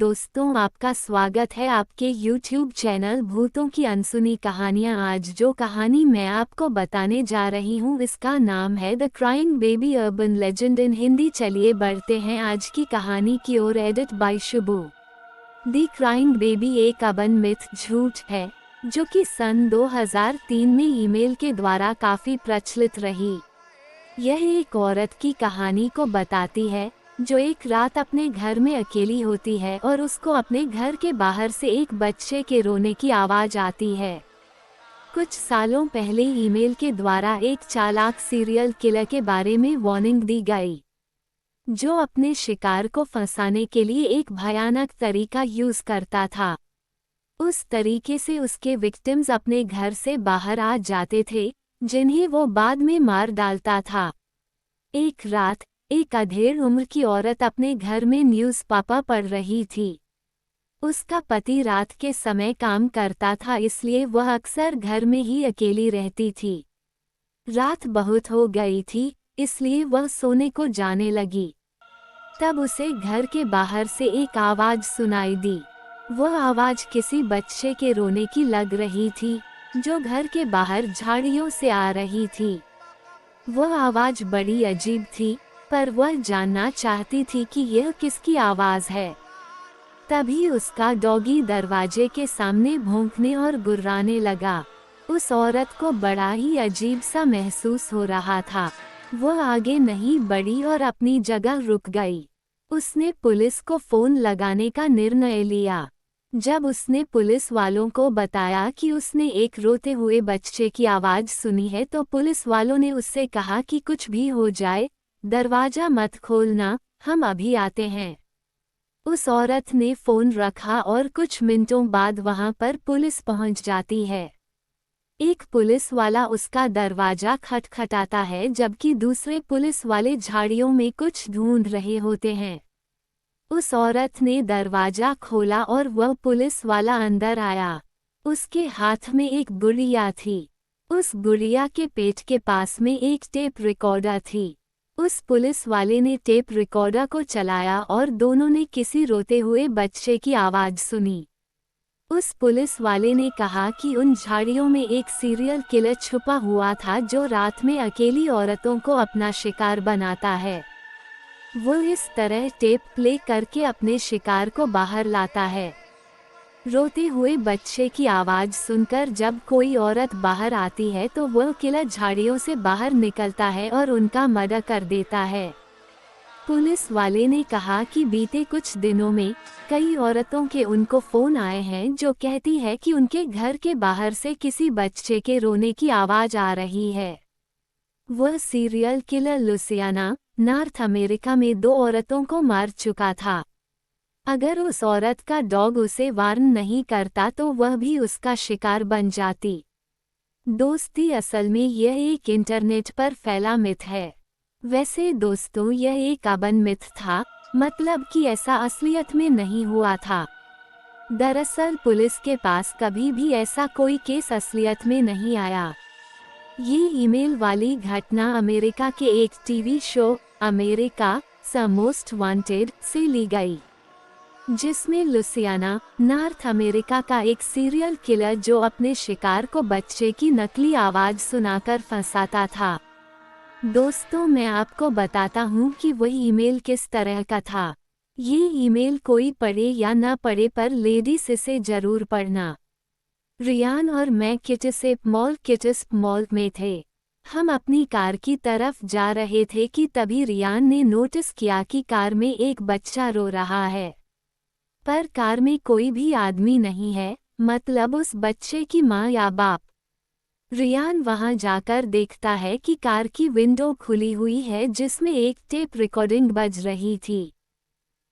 दोस्तों, आपका स्वागत है आपके YouTube चैनल भूतों की अनसुनी कहानियाँ। आज जो कहानी मैं आपको बताने जा रही हूँ इसका नाम है the crying baby urban legend in Hindi. चलिए बढ़ते हैं आज की कहानी की ओर। Edit by Shubhu. The crying baby एक अर्बन मिथ, झूठ है, जो कि सन 2003 में ईमेल के द्वारा काफी प्रचलित रही। यह एक औरत की कहानी को बताती है जो एक रात अपने घर में अकेली होती है और उसको अपने घर के बाहर से एक बच्चे के रोने की आवाज आती है। कुछ सालों पहले ईमेल के द्वारा एक चालाक सीरियल किलर के बारे में वार्निंग दी गई, जो अपने शिकार को फंसाने के लिए एक भयानक तरीका यूज करता था। उस तरीके से उसके विक्टिम्स अपने घर से बाहर आ जाते थे, जिन्हें वो बाद में मार डालता था। एक रात एक अधेड़ उम्र की औरत अपने घर में न्यूज़ पेपर पढ़ रही थी। उसका पति रात के समय काम करता था, इसलिए वह अक्सर घर में ही अकेली रहती थी। रात बहुत हो गई थी, इसलिए वह सोने को जाने लगी। तब उसे घर के बाहर से एक आवाज़ सुनाई दी। वह आवाज़ किसी बच्चे के रोने की लग रही थी, जो घर के बाहर झाड़ियों से आ रही थी। वह आवाज़ बड़ी अजीब थी, पर वह जानना चाहती थी कि यह किसकी आवाज़ है। तभी उसका डॉगी दरवाजे के सामने भौंकने और गुर्राने लगा। उस औरत को बड़ा ही अजीब सा महसूस हो रहा था। वह आगे नहीं बढ़ी और अपनी जगह रुक गई। उसने पुलिस को फ़ोन लगाने का निर्णय लिया। जब उसने पुलिस वालों को बताया कि उसने एक रोते हुए बच्चे की आवाज़ सुनी है, तो पुलिस वालों ने उससे कहा कि कुछ भी हो जाए, दरवाज़ा मत खोलना, हम अभी आते हैं। उस औरत ने फ़ोन रखा और कुछ मिनटों बाद वहां पर पुलिस पहुंच जाती है। एक पुलिस वाला उसका दरवाज़ा खटखटाता है, जबकि दूसरे पुलिस वाले झाड़ियों में कुछ ढूंढ रहे होते हैं। उस औरत ने दरवाज़ा खोला और वह पुलिस वाला अंदर आया। उसके हाथ में एक गुड़िया थी। उस गुड़िया के पेट के पास में एक टेप रिकॉर्डर थी। उस पुलिस वाले ने टेप रिकॉर्डर को चलाया और दोनों ने किसी रोते हुए बच्चे की आवाज़ सुनी। उस पुलिस वाले ने कहा कि उन झाड़ियों में एक सीरियल किलर छुपा हुआ था, जो रात में अकेली औरतों को अपना शिकार बनाता है। वो इस तरह टेप प्ले करके अपने शिकार को बाहर लाता है। रोते हुए बच्चे की आवाज़ सुनकर जब कोई औरत बाहर आती है, तो वह किलर झाड़ियों से बाहर निकलता है और उनका मर्डर कर देता है। पुलिस वाले ने कहा कि बीते कुछ दिनों में कई औरतों के उनको फ़ोन आए हैं, जो कहती है कि उनके घर के बाहर से किसी बच्चे के रोने की आवाज़ आ रही है। वह serial killer Louisiana, North America में 2 औरतों को मार चुका था। अगर उस औरत का डॉग उसे वार्न नहीं करता तो वह भी उसका शिकार बन जाती। दोस्ती असल में यह एक इंटरनेट पर फैला मिथ है। वैसे दोस्तों, यह एक अर्बन मिथ था, मतलब कि ऐसा असलियत में नहीं हुआ था। दरअसल पुलिस के पास कभी भी ऐसा कोई केस असलियत में नहीं आया। ये ईमेल वाली घटना अमेरिका के एक टीवी शो अमेरिका स मोस्ट वांटेड से ली गई, जिसमें लुसियाना, नॉर्थ अमेरिका का एक सीरियल किलर जो अपने शिकार को बच्चे की नकली आवाज़ सुनाकर फंसाता था। दोस्तों, मैं आपको बताता हूँ कि वह ईमेल किस तरह का था। ये ईमेल कोई पढ़े या न पढ़े, पर लेडीज इसे जरूर पढ़ना। रियान और मैं किटिस मॉल में थे। हम अपनी कार की तरफ जा रहे थे कि तभी रियान ने नोटिस किया कि कार में एक बच्चा रो रहा है, पर कार में कोई भी आदमी नहीं है, मतलब उस बच्चे की माँ या बाप। रियान वहां जाकर देखता है कि कार की विंडो खुली हुई है, जिसमें एक टेप रिकॉर्डिंग बज रही थी।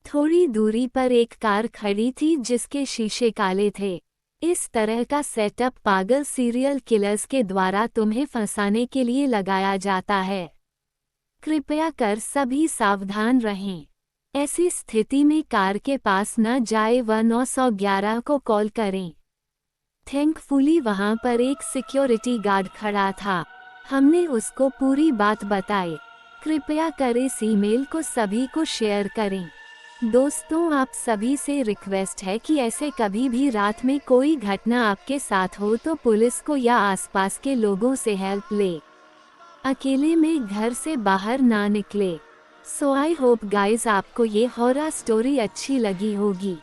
थोड़ी दूरी पर एक कार खड़ी थी जिसके शीशे काले थे। इस तरह का सेटअप पागल सीरियल किलर्स के द्वारा तुम्हें फंसाने के लिए लगाया जाता है। कृपया कर सभी सावधान रहें। ऐसी स्थिति में कार के पास न जाए व 911 को कॉल करें। थैंकफुली वहां पर एक सिक्योरिटी गार्ड खड़ा था। हमने उसको पूरी बात बताई। कृपया कर इस ईमेल को सभी को शेयर करें। दोस्तों, आप सभी से रिक्वेस्ट है कि ऐसे कभी भी रात में कोई घटना आपके साथ हो तो पुलिस को या आसपास के लोगों से हेल्प ले। अकेले में घर से बाहर ना निकले। सो आई होप गाइस आपको ये हॉरर स्टोरी अच्छी लगी होगी।